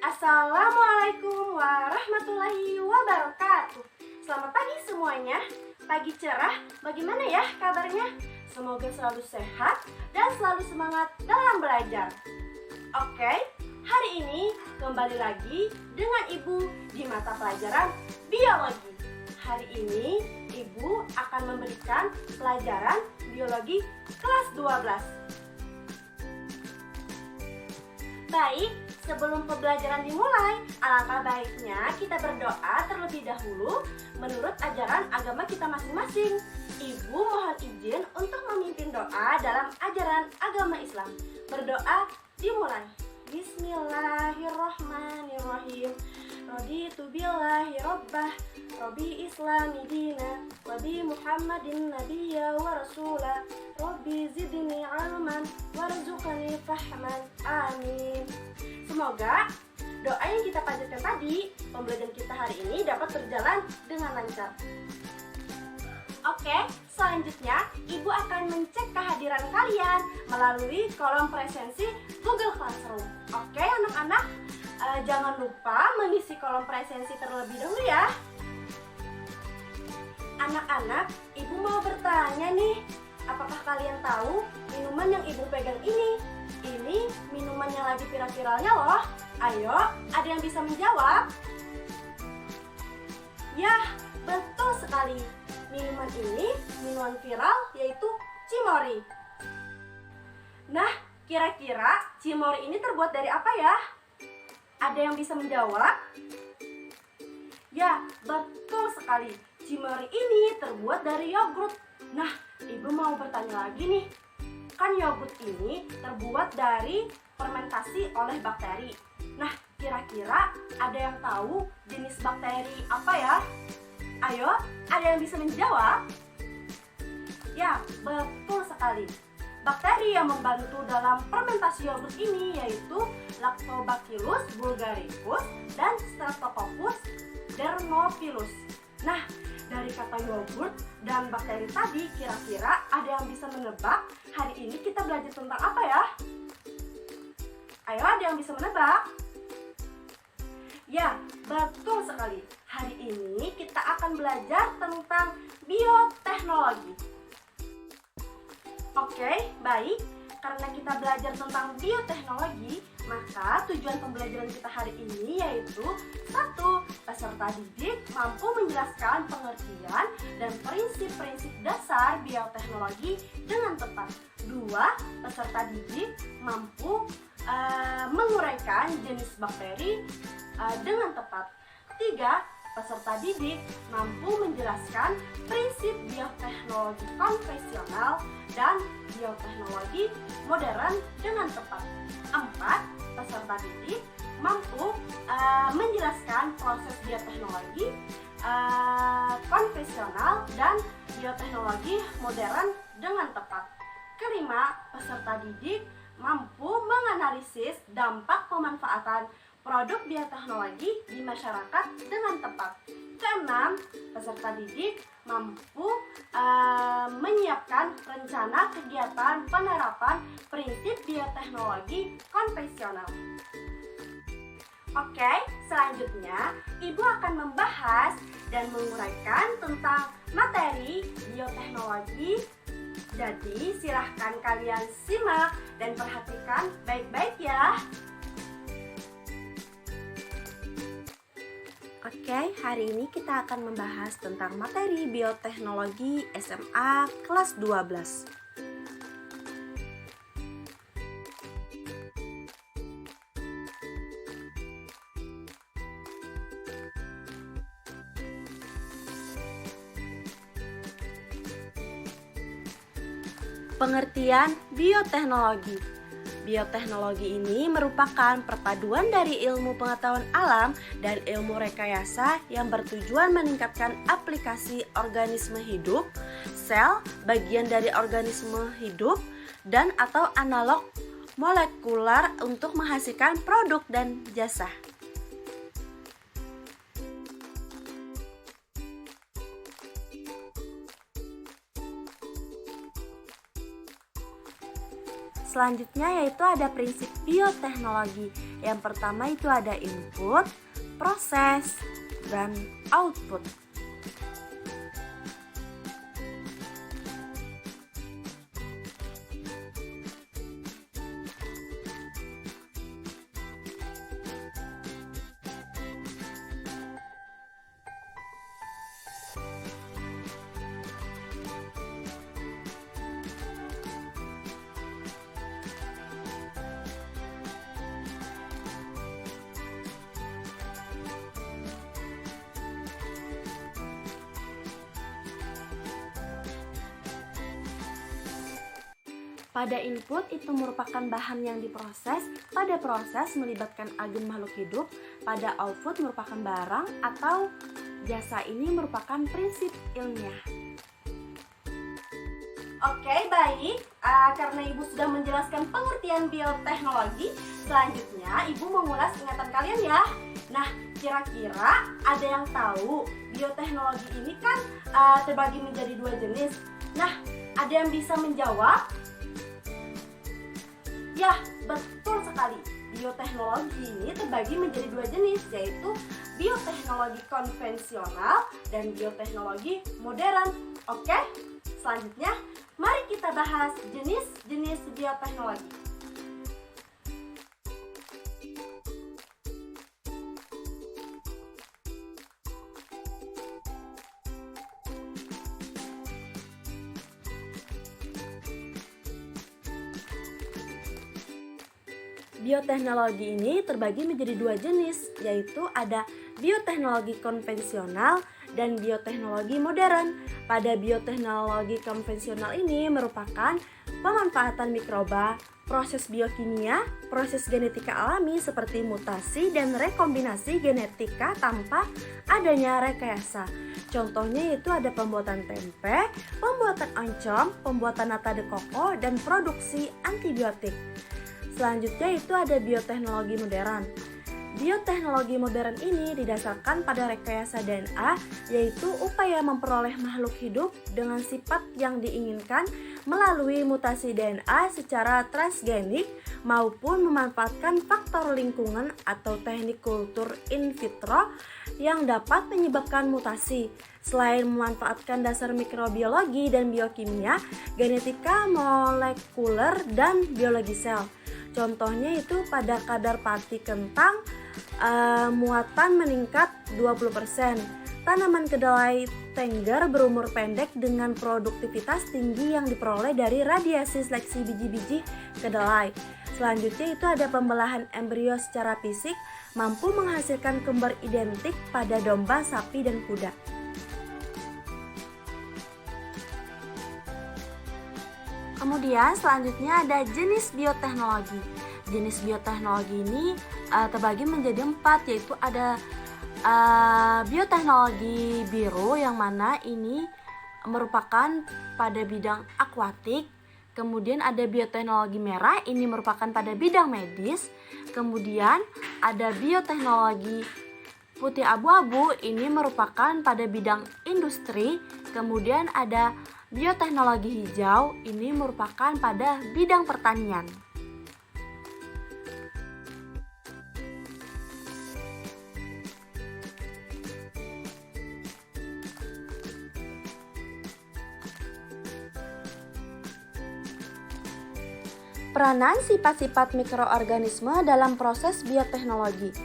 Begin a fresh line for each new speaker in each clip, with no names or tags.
Assalamualaikum warahmatullahi wabarakatuh. Selamat pagi semuanya. Pagi cerah, bagaimana ya kabarnya? Semoga selalu sehat dan selalu semangat dalam belajar. Oke, hari ini kembali lagi dengan Ibu di mata pelajaran biologi. Hari ini Ibu akan memberikan pelajaran biologi kelas 12. Baik, sebelum pembelajaran dimulai, alangkah baiknya kita berdoa terlebih dahulu menurut ajaran agama kita masing-masing. Ibu mohon izin untuk memimpin doa dalam ajaran agama Islam. Berdoa dimulai. Bismillahirrahmanirrahim. Raditu billahi rabbah, Rabbi islami dina, wa bi Muhammadin nabiyya wa rasula, Rabbi zidni ilman, warzuqni fahman, amin. Semoga doa yang kita panjatkan tadi, pembelajaran kita hari ini dapat berjalan dengan lancar. Oke, selanjutnya Ibu akan mencek kehadiran kalian melalui kolom presensi Google Classroom. Oke anak-anak, jangan lupa mengisi kolom presensi terlebih dahulu ya. Anak-anak, Ibu mau bertanya nih, apakah kalian tahu minuman yang Ibu pegang ini? Ini minuman yang lagi viral-viralnya loh. Ayo, ada yang bisa menjawab? Yah, betul sekali. Minuman ini minuman viral yaitu Cimory. Nah, kira-kira Cimory ini terbuat dari apa ya? Ada yang bisa menjawab? Ya, betul sekali. Cimory ini terbuat dari yogurt. Nah, Ibu mau bertanya lagi nih. Kan yogurt ini terbuat dari fermentasi oleh bakteri. Nah, kira-kira ada yang tahu jenis bakteri apa ya? Ayo, ada yang bisa menjawab? Ya, betul sekali. Bakteri yang membantu dalam fermentasi yogurt ini yaitu Lactobacillus bulgaricus dan Streptococcus thermophilus. Nah, dari kata yogurt dan bakteri tadi, kira-kira ada yang bisa menebak hari ini kita belajar tentang apa ya? Ayo, ada yang bisa menebak? Ya, betul sekali. Hari ini kita akan belajar tentang bioteknologi. Oke, baik. Karena kita belajar tentang bioteknologi, maka tujuan pembelajaran kita hari ini yaitu 1. Peserta didik mampu menjelaskan pengertian dan prinsip-prinsip dasar bioteknologi dengan tepat. 2. Peserta didik mampu menguraikan jenis bakteri dengan tepat. 3. Peserta didik mampu menjelaskan prinsip bioteknologi konvensional dan bioteknologi modern dengan tepat. 4. Peserta didik mampu menjelaskan proses bioteknologi konvensional dan bioteknologi modern dengan tepat. 5. Peserta didik mampu menganalisis dampak pemanfaatan produk bioteknologi di masyarakat dengan tepat. 6. Peserta didik mampu menyiapkan rencana kegiatan penerapan prinsip bioteknologi konvensional. Oke, selanjutnya Ibu akan membahas dan menguraikan tentang materi bioteknologi. Jadi silahkan kalian simak dan perhatikan baik-baik ya. Oke, hari ini kita akan membahas tentang materi bioteknologi SMA kelas 12. Pengertian bioteknologi. Bioteknologi ini merupakan perpaduan dari ilmu pengetahuan alam dan ilmu rekayasa yang bertujuan meningkatkan aplikasi organisme hidup, sel, bagian dari organisme hidup, dan atau analog molekular untuk menghasilkan produk dan jasa.
Selanjutnya yaitu ada prinsip bioteknologi. Yang pertama itu ada input, proses, dan output. Pada input itu merupakan bahan yang diproses, pada proses melibatkan agen makhluk hidup, pada output merupakan barang atau jasa. Ini merupakan prinsip ilmiah.
Oke, baik. Karena Ibu sudah menjelaskan pengertian bioteknologi, selanjutnya Ibu mengulas ingatan kalian ya. Nah, kira-kira ada yang tahu bioteknologi ini kan terbagi menjadi 2 jenis. Nah, ada yang bisa menjawab? Ya, betul sekali. Bioteknologi ini terbagi menjadi 2 jenis, yaitu bioteknologi konvensional dan bioteknologi modern. Oke, selanjutnya mari kita bahas jenis-jenis bioteknologi.
Bioteknologi ini terbagi menjadi 2 jenis, yaitu ada bioteknologi konvensional dan bioteknologi modern. Pada bioteknologi konvensional ini merupakan pemanfaatan mikroba, proses biokimia, proses genetika alami seperti mutasi dan rekombinasi genetika tanpa adanya rekayasa. Contohnya yaitu ada pembuatan tempe, pembuatan oncom, pembuatan nata de coco, dan produksi antibiotik. Selanjutnya itu ada bioteknologi modern. Bioteknologi modern ini didasarkan pada rekayasa DNA, yaitu upaya memperoleh makhluk hidup dengan sifat yang diinginkan melalui mutasi DNA secara transgenik maupun memanfaatkan faktor lingkungan atau teknik kultur in vitro yang dapat menyebabkan mutasi. Selain memanfaatkan dasar mikrobiologi dan biokimia, genetika molekuler dan biologi sel. Contohnya itu pada kadar pati kentang muatan meningkat 20%. Tanaman kedelai tengger berumur pendek dengan produktivitas tinggi yang diperoleh dari radiasi seleksi biji-biji kedelai. Selanjutnya itu ada pembelahan embrio secara fisik mampu menghasilkan kembar identik pada domba, sapi, dan kuda. Kemudian selanjutnya ada jenis bioteknologi. Jenis bioteknologi ini terbagi menjadi 4, yaitu ada bioteknologi biru yang mana ini merupakan pada bidang akuatik. Kemudian ada bioteknologi merah, ini merupakan pada bidang medis. Kemudian ada bioteknologi putih abu-abu, ini merupakan pada bidang industri. Kemudian ada bioteknologi hijau, ini merupakan pada bidang pertanian. Peranan sifat-sifat mikroorganisme dalam proses bioteknologi.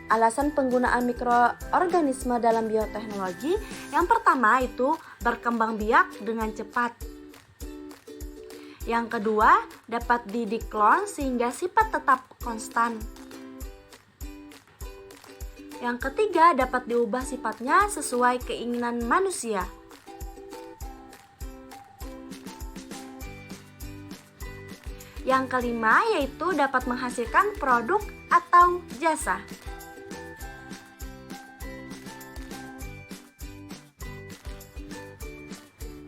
Alasan penggunaan mikroorganisme dalam bioteknologi, yang pertama itu berkembang biak dengan cepat. Yang kedua, dapat didiklon sehingga sifat tetap konstan. Yang ketiga, dapat diubah sifatnya sesuai keinginan manusia. Yang kelima, yaitu dapat menghasilkan produk atau jasa.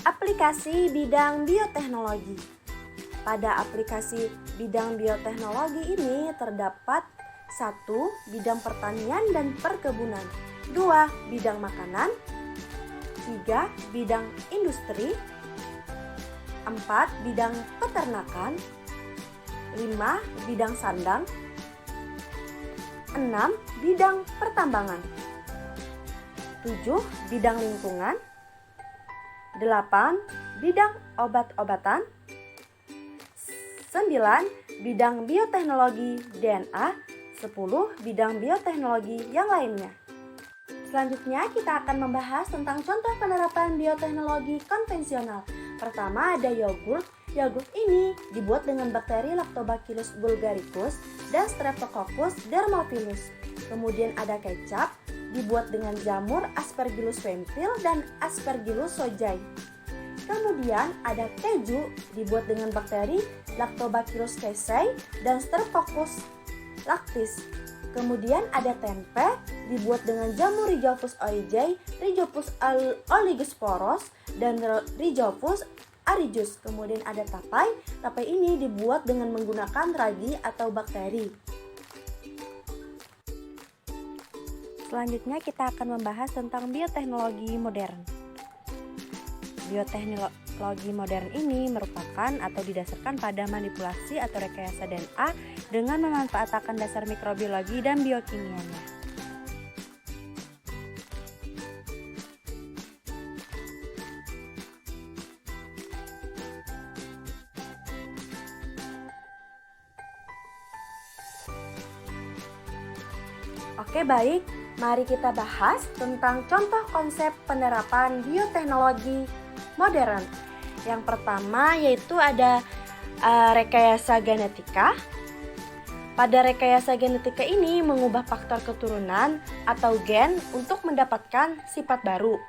Aplikasi bidang bioteknologi. Pada aplikasi bidang bioteknologi ini terdapat 1. Bidang pertanian dan perkebunan, 2. Bidang makanan, 3. Bidang industri, 4. Bidang peternakan, 5. Bidang sandang. 6. Bidang pertambangan. 7. Bidang lingkungan. 8. Bidang obat-obatan. 9. Bidang bioteknologi DNA. 10. Bidang bioteknologi yang lainnya. Selanjutnya kita akan membahas tentang contoh penerapan bioteknologi konvensional. Pertama ada yogurt. Yogurt ini dibuat dengan bakteri Lactobacillus bulgaricus dan Streptococcus dermophilus. Kemudian ada kecap, dibuat dengan jamur Aspergillus fempil dan Aspergillus sojai. Kemudian ada keju, dibuat dengan bakteri Lactobacillus casei dan Streptococcus lactis. Kemudian ada tempe, dibuat dengan jamur Rhizophus oryzae, Rhizophus oligosporos, dan Rhizophus arijus. Kemudian ada tapai. Tapai ini dibuat dengan menggunakan ragi atau bakteri. Selanjutnya kita akan membahas tentang bioteknologi modern. Bioteknologi modern ini merupakan atau didasarkan pada manipulasi atau rekayasa DNA dengan memanfaatkan dasar mikrobiologi dan biokimianya. Oke baik, mari kita bahas tentang contoh konsep penerapan bioteknologi modern. Yang pertama yaitu ada rekayasa genetika. Pada rekayasa genetika ini mengubah faktor keturunan atau gen untuk mendapatkan sifat baru.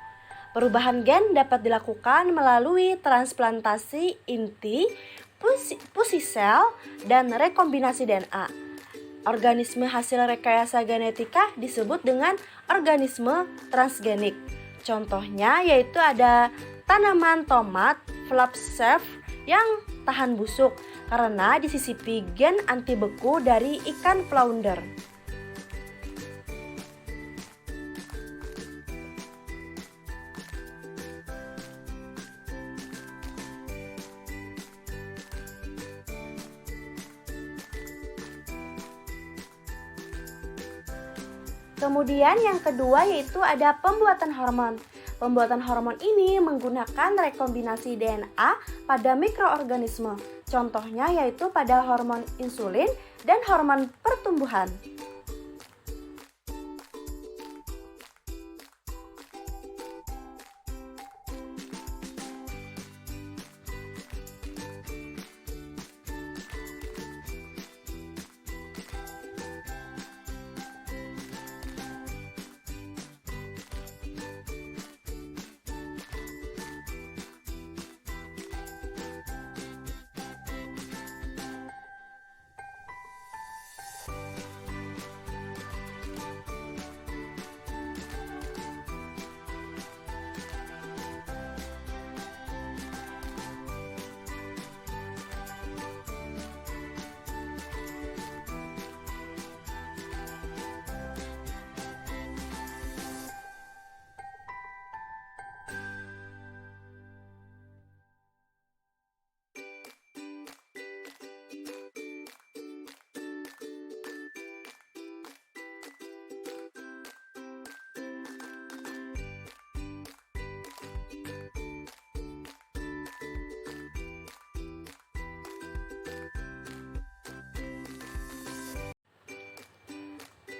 Perubahan gen dapat dilakukan melalui transplantasi inti, fusi sel, dan rekombinasi DNA. Organisme hasil rekayasa genetika disebut dengan organisme transgenik. Contohnya yaitu ada tanaman tomat flapsef yang tahan busuk karena disisipi gen anti beku dari ikan flounder. Kemudian yang kedua yaitu ada pembuatan hormon. Pembuatan hormon ini menggunakan rekombinasi DNA pada mikroorganisme. Contohnya yaitu pada hormon insulin dan hormon pertumbuhan.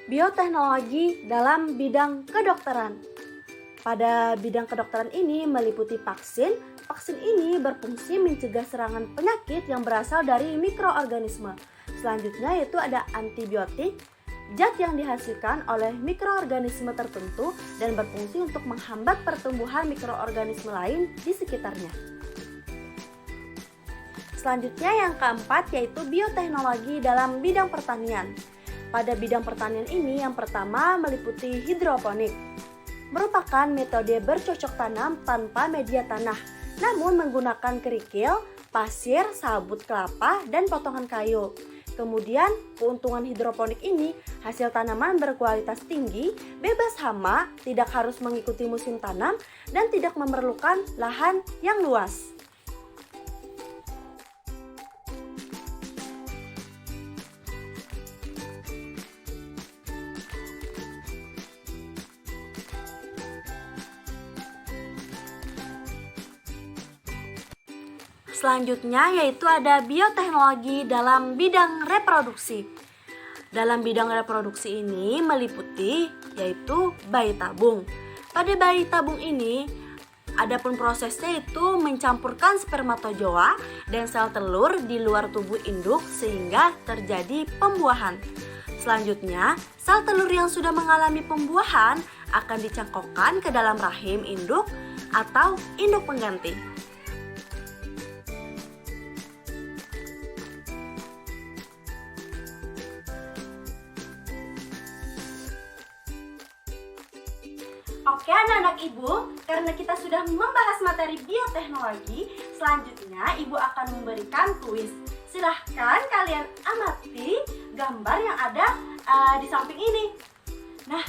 Bioteknologi dalam bidang kedokteran. Pada bidang kedokteran ini meliputi vaksin. Vaksin ini berfungsi mencegah serangan penyakit yang berasal dari mikroorganisme. Selanjutnya yaitu ada antibiotik, zat yang dihasilkan oleh mikroorganisme tertentu dan berfungsi untuk menghambat pertumbuhan mikroorganisme lain di sekitarnya. Selanjutnya yang keempat yaitu bioteknologi dalam bidang pertanian. Pada bidang pertanian ini yang pertama meliputi hidroponik. Merupakan metode bercocok tanam tanpa media tanah, namun menggunakan kerikil, pasir, sabut kelapa, dan potongan kayu. Kemudian keuntungan hidroponik ini hasil tanaman berkualitas tinggi, bebas hama, tidak harus mengikuti musim tanam, dan tidak memerlukan lahan yang luas. selanjutnya yaitu ada bioteknologi dalam bidang reproduksi. Dalam bidang reproduksi ini meliputi yaitu bayi tabung. Pada bayi tabung ini, adapun prosesnya itu mencampurkan spermatozoa dan sel telur di luar tubuh induk sehingga terjadi pembuahan. Selanjutnya, sel telur yang sudah mengalami pembuahan akan dicangkokkan ke dalam rahim induk atau induk pengganti.
Oke anak-anak ibu, karena kita sudah membahas materi bioteknologi, selanjutnya ibu akan memberikan kuis. Silahkan kalian amati gambar yang ada di samping ini. Nah,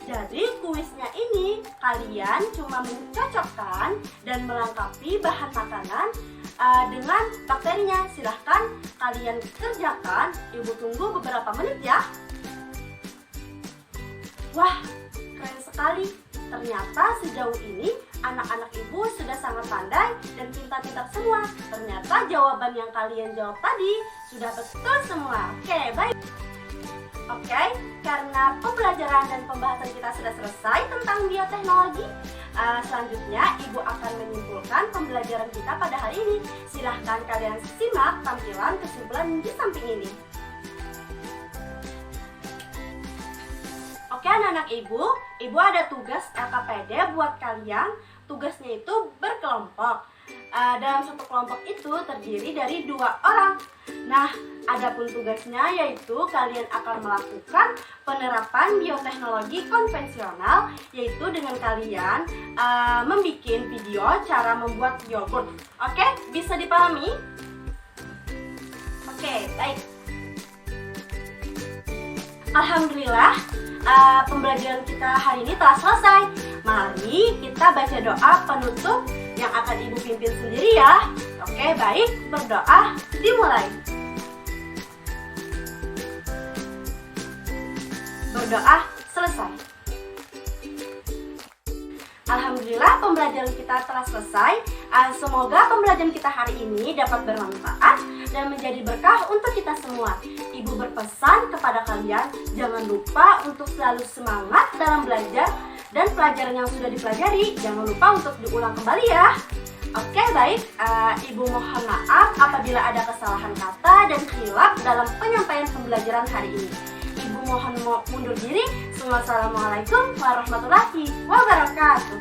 jadi kuisnya ini kalian cuma mencocokkan dan melengkapi bahan makanan dengan bakterinya. Silahkan kalian kerjakan, ibu tunggu beberapa menit ya. Wah, keren sekali. Ternyata sejauh ini anak-anak ibu sudah sangat pandai dan pintar-pintar semua. Ternyata jawaban yang kalian jawab tadi sudah betul semua. Oke, baik. Oke, karena pembelajaran dan pembahasan kita sudah selesai tentang bioteknologi, selanjutnya ibu akan menyimpulkan pembelajaran kita pada hari ini. Silahkan kalian simak tampilan kesimpulan di samping ini. Oke anak-anak ibu ada tugas LKPD buat kalian. Tugasnya itu berkelompok. Dalam satu kelompok itu terdiri dari 2 orang. Nah, adapun tugasnya yaitu kalian akan melakukan penerapan bioteknologi konvensional, yaitu dengan kalian membuat video cara membuat yogurt. Oke, bisa dipahami? Oke, baik. Alhamdulillah, pembelajaran kita hari ini telah selesai. Mari kita baca doa penutup yang akan ibu pimpin sendiri ya. Oke, baik, berdoa dimulai. Berdoa selesai. Alhamdulillah, pembelajaran kita telah selesai. Semoga pembelajaran kita hari ini dapat bermanfaat dan menjadi berkah untuk kita semua. Ibu berpesan kepada kalian, jangan lupa untuk selalu semangat dalam belajar dan pelajaran yang sudah dipelajari jangan lupa untuk diulang kembali ya. Oke, baik. Ibu mohon maaf apabila ada kesalahan kata dan khilaf dalam penyampaian pembelajaran hari ini. Ibu mohon mundur diri. Wassalamualaikum warahmatullahi wabarakatuh.